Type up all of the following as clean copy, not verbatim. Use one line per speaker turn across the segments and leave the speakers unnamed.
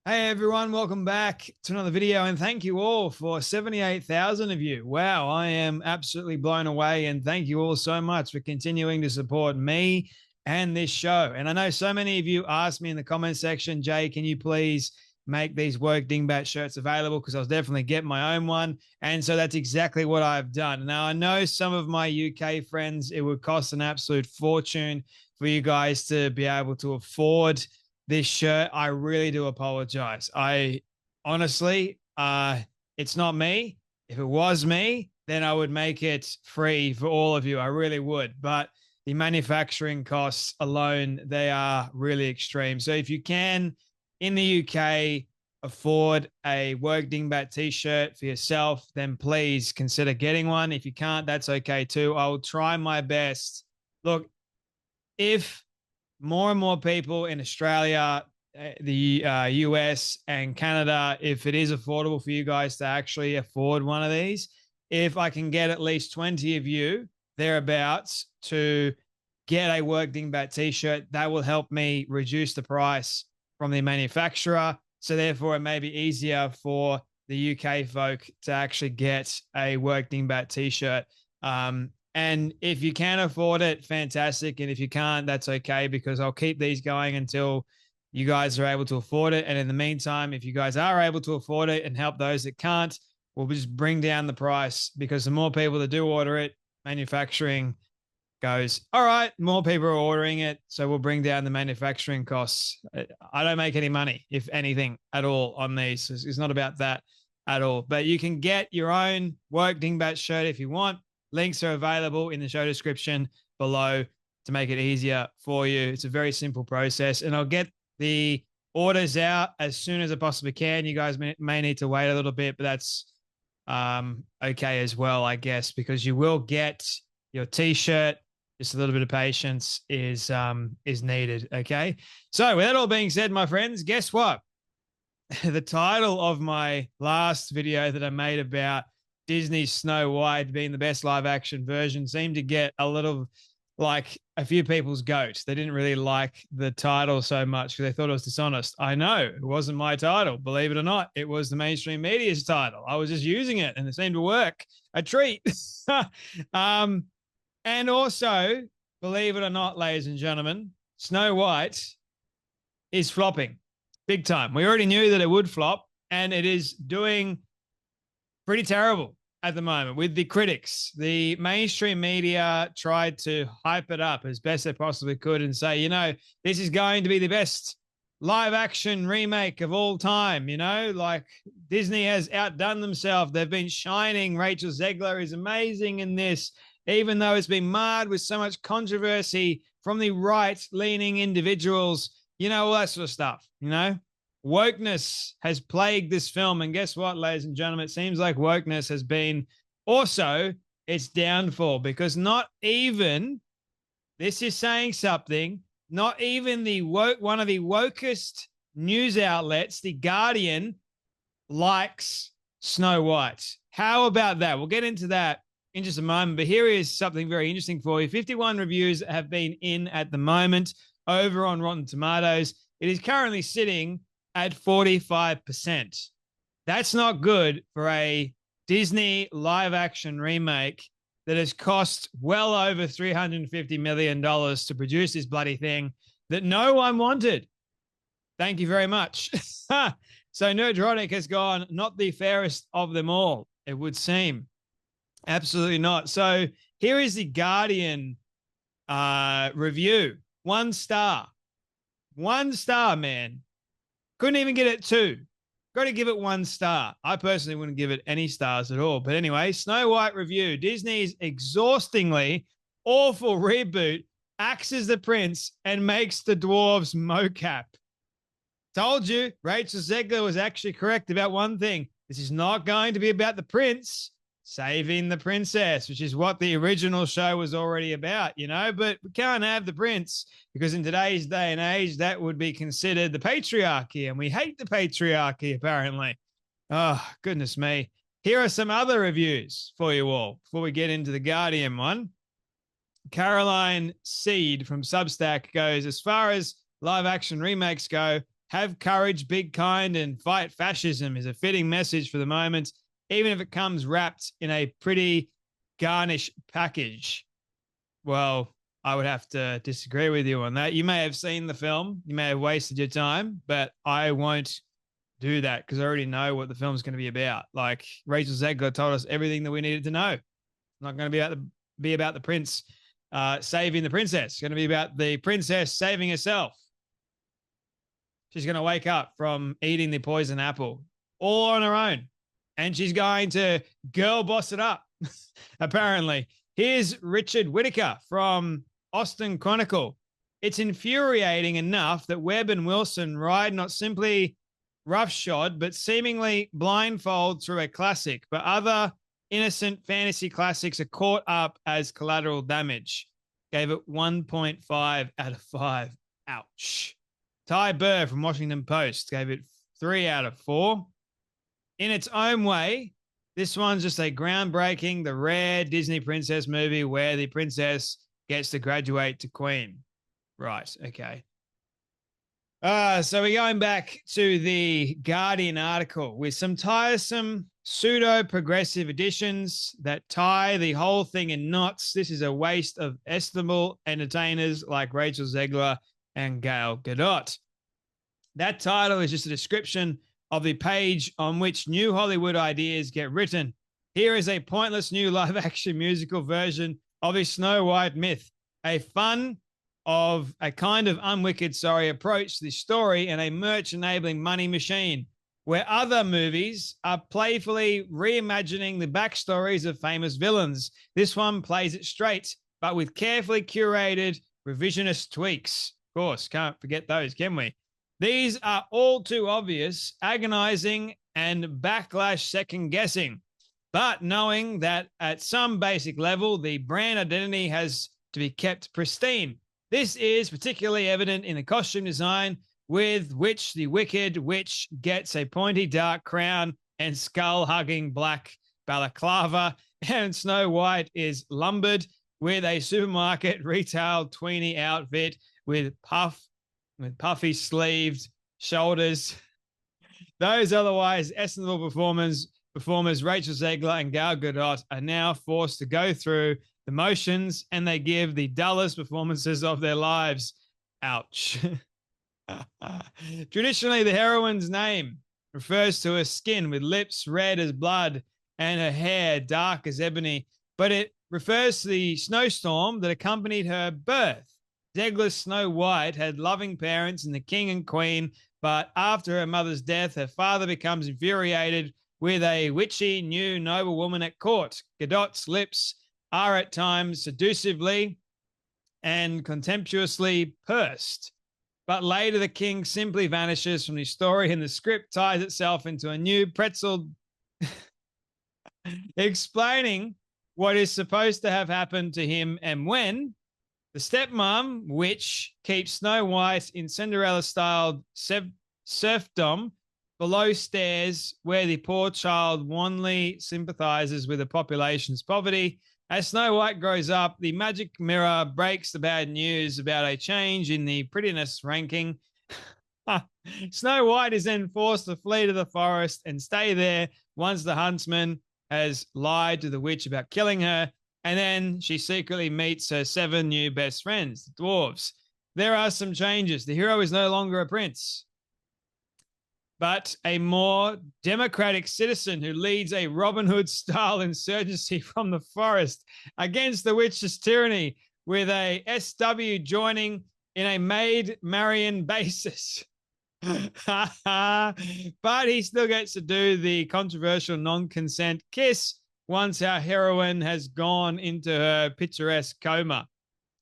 Hey everyone, welcome back to another video, and thank you all for 78,000 of you. Wow, I am absolutely blown away, and thank you all so much for continuing to support me and this show. And I know so many of you asked me in the comment section, Jay, can you please make these Woke Dingbat shirts available? Because I was definitely getting my own one. And so that's exactly what I've done. Now, I know some of my UK friends, it would cost an absolute fortune for you guys to be able to afford this shirt. I really do apologize. I honestly, it's not me. If it was me, then I would make it free for all of you. I really would. But the manufacturing costs alone, they are really extreme. So if you can, in the UK, afford a Work Dingbat t-shirt for yourself, then please consider getting one. If you can't, that's okay too. I will try my best. Look, if more and more people in Australia, the US, and Canada, if it is affordable for you guys to actually afford one of these, if I can get at least 20 of you thereabouts to get a Work Dingbat t-shirt, that will help me reduce the price from the manufacturer. So therefore, it may be easier for the UK folk to actually get a Work Dingbat t-shirt. And if you can afford it, fantastic. And if you can't, that's okay, because I'll keep these going until you guys are able to afford it. And in the meantime, if you guys are able to afford it and help those that can't, we'll just bring down the price, because the more people that do order it, manufacturing goes, all right, more people are ordering it, so we'll bring down the manufacturing costs. I don't make any money, if anything, at all on these. It's not about that at all. But you can get your own Woke Dingbat shirt if you want. Links are available in the show description below to make it easier for you. It's a very simple process, and I'll get the orders out as soon as I possibly can. You guys may need to wait a little bit, but that's okay as well, I guess, because you will get your t-shirt. Just a little bit of patience is needed. Okay. So with that all being said, my friends, guess what? The title of my last video that I made about Disney's Snow White being the best live action version seemed to get a little, like, a few people's goat. They didn't really like the title so much because they thought it was dishonest. I know it wasn't my title. Believe it or not, it was the mainstream media's title. I was just using it and it seemed to work. A treat. And also, believe it or not, ladies and gentlemen, Snow White is flopping big time. We already knew that it would flop, and it is doing pretty terrible at the moment with the critics. The mainstream media tried to hype it up as best they possibly could and say, you know, this is going to be the best live action remake of all time. You know, like, Disney has outdone themselves. They've been shining. Rachel Zegler is amazing in this, even though it's been marred with so much controversy from the right-leaning individuals, you know, all that sort of stuff, you know. Wokeness has plagued this film, and guess what, ladies and gentlemen? It seems like wokeness has been also its downfall, because not even, this is saying something, not even one of the wokest news outlets, The Guardian, likes Snow White. How about that? We'll get into that in just a moment, but here is something very interesting for you. 51 reviews have been in at the moment over on Rotten Tomatoes. It is currently sitting at 45%. That's not good for a Disney live action remake that has cost well over $350 million to produce this bloody thing that no one wanted. Thank you very much. So Nerdronic has gone, not the fairest of them all, it would seem. Absolutely not. So here is the Guardian review. 1 star. 1 star, man. Couldn't even get it 2. Got to give it 1 star. I personally wouldn't give it any stars at all. But anyway, Snow White review. Disney's exhaustingly awful reboot axes the prince and makes the dwarves mocap. Told you, Rachel Zegler was actually correct about one thing. This is not going to be about the prince saving the princess, which is what the original show was already about, you know, but we can't have the prince, because in today's day and age, that would be considered the patriarchy, and we hate the patriarchy, apparently. Oh, goodness me. Here are some other reviews for you all before we get into the Guardian one. Caroline Seed from Substack goes, as far as live action remakes go, Have courage, be kind, and fight fascism is a fitting message for the moment, even if it comes wrapped in a pretty garnish package. Well, I would have to disagree with you on that. You may have seen the film, you may have wasted your time, but I won't do that because I already know what the film's going to be about. Like Rachel Zegler told us everything that we needed to know. It's not going to be about the prince saving the princess. It's going to be about the princess saving herself. She's going to wake up from eating the poison apple all on her own, and she's going to girl boss it up, apparently. Here's Richard Whittaker from Austin Chronicle. It's infuriating enough that Webb and Wilson ride not simply roughshod, but seemingly blindfold through a classic, but other innocent fantasy classics are caught up as collateral damage. Gave it 1.5 out of 5. Ouch. Ty Burr from Washington Post gave it 3 out of 4. In its own way, this one's just a groundbreaking, the rare Disney princess movie where the princess gets to graduate to queen. Right, okay. So we're going back to the Guardian article with some tiresome pseudo-progressive additions that tie the whole thing in knots. This is a waste of estimable entertainers like Rachel Zegler and Gal Gadot. That title is just a description of the page on which new Hollywood ideas get written. Here is a pointless new live-action musical version of a Snow White myth, a kind of unwicked, approach to the story and a merch-enabling money machine, where other movies are playfully reimagining the backstories of famous villains. This one plays it straight, but with carefully curated revisionist tweaks. Of course, can't forget those, can we? These are all too obvious, agonizing, and backlash second-guessing. But knowing that at some basic level, the brand identity has to be kept pristine. This is particularly evident in the costume design, with which the Wicked Witch gets a pointy dark crown and skull-hugging black balaclava, and Snow White is lumbered with a supermarket retail tweenie outfit with puffy sleeved shoulders. Those otherwise estimable performers Rachel Zegler and Gal Gadot are now forced to go through the motions, and they give the dullest performances of their lives. Ouch. Traditionally, the heroine's name refers to her skin with lips red as blood and her hair dark as ebony, but it refers to the snowstorm that accompanied her birth. Zegler's Snow White had loving parents in the king and queen, but after her mother's death, her father becomes infuriated with a witchy new noblewoman at court. Gadot's lips are at times seductively and contemptuously pursed. But later the king simply vanishes from the story and the script ties itself into a new pretzel explaining what is supposed to have happened to him and when. The stepmom, witch, keeps Snow White in Cinderella-styled serfdom below stairs, where the poor child wanly sympathizes with the population's poverty. As Snow White grows up, the magic mirror breaks the bad news about a change in the prettiness ranking. Snow White is then forced to flee to the forest and stay there once the huntsman has lied to the witch about killing her, and then she secretly meets her 7 new best friends, the dwarves. There are some changes. The hero is no longer a prince, but a more democratic citizen who leads a Robin Hood-style insurgency from the forest against the witch's tyranny, with a SW joining in a Maid Marian basis. But he still gets to do the controversial non-consent kiss once our heroine has gone into her picturesque coma.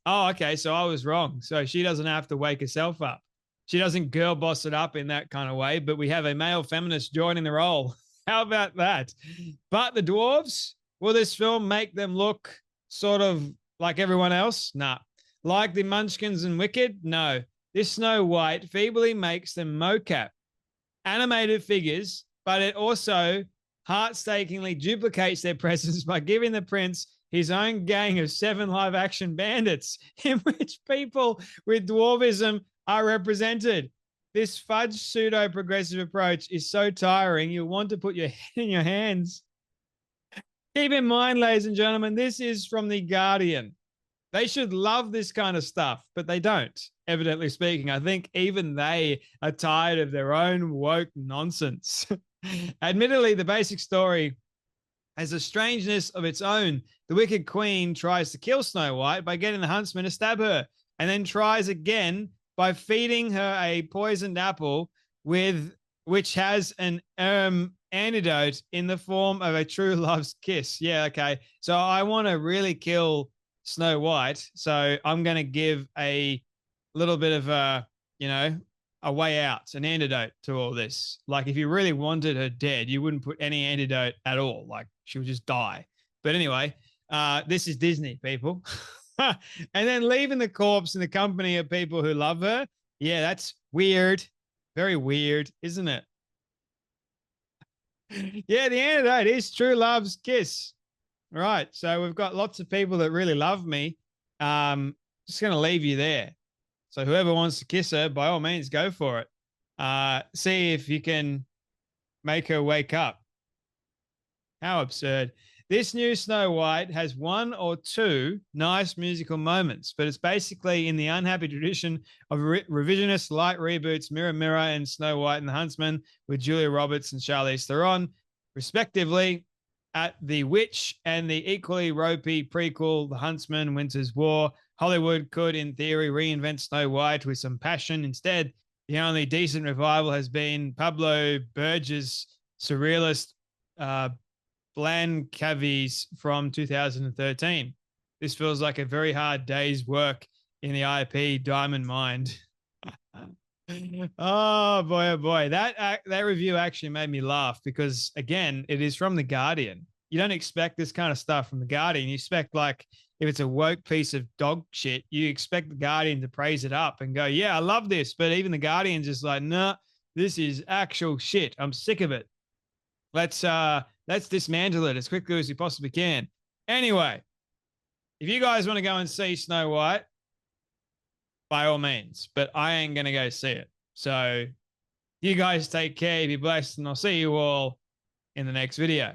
Oh, okay, so I was wrong. So she doesn't have to wake herself up. She doesn't girl boss it up in that kind of way, but we have a male feminist joining the role. How about that? But the dwarves, will this film make them look sort of like everyone else? Nah. Like the Munchkins and Wicked? No. This Snow White feebly makes them mocap animated figures, but it also heartstakingly duplicates their presence by giving the prince his own gang of 7 live-action bandits in which people with dwarvism are represented. This fudge pseudo progressive approach is so tiring. You'll want to put your head in your hands. Keep in mind, ladies and gentlemen, this is from The Guardian. They should love this kind of stuff, but they don't, evidently speaking. I think even they are tired of their own woke nonsense. Admittedly, the basic story has a strangeness of its own. The Wicked Queen tries to kill Snow White by getting the huntsman to stab her, and then tries again by feeding her a poisoned apple with which has an antidote in the form of a true love's kiss. Yeah, okay. So I want to really kill Snow White, so I'm going to give a little bit of a way out, an antidote to all this. Like, if you really wanted her dead, you wouldn't put any antidote at all. Like, she would just die. But anyway, this is Disney, people. And then leaving the corpse in the company of people who love her. Yeah, that's weird. Very weird, isn't it? Yeah, the antidote is true love's kiss. Right. So we've got lots of people that really love me. Just going to leave you there. So whoever wants to kiss her, by all means, go for it. See if you can make her wake up. How absurd. This new Snow White has one or two nice musical moments, but it's basically in the unhappy tradition of revisionist light reboots Mirror Mirror and Snow White and the Huntsman with Julia Roberts and Charlize Theron, respectively, at The Witch and the equally ropey prequel The Huntsman Winter's War. Hollywood could, in theory, reinvent Snow White with some passion. Instead, the only decent revival has been Pablo Berger's surrealist Blancavis from 2013. This feels like a very hard day's work in the IP diamond mind. Oh boy, oh boy. That review actually made me laugh because, again, it is from The Guardian. You don't expect this kind of stuff from The Guardian. You expect, like, if it's a woke piece of dog shit, you expect The Guardian to praise it up and go, yeah, I love this. But even The Guardian's just like, nah, this is actual shit. I'm sick of it. Let's dismantle it as quickly as we possibly can. Anyway, if you guys want to go and see Snow White, by all means, but I ain't going to go see it. So you guys take care, be blessed, and I'll see you all in the next video.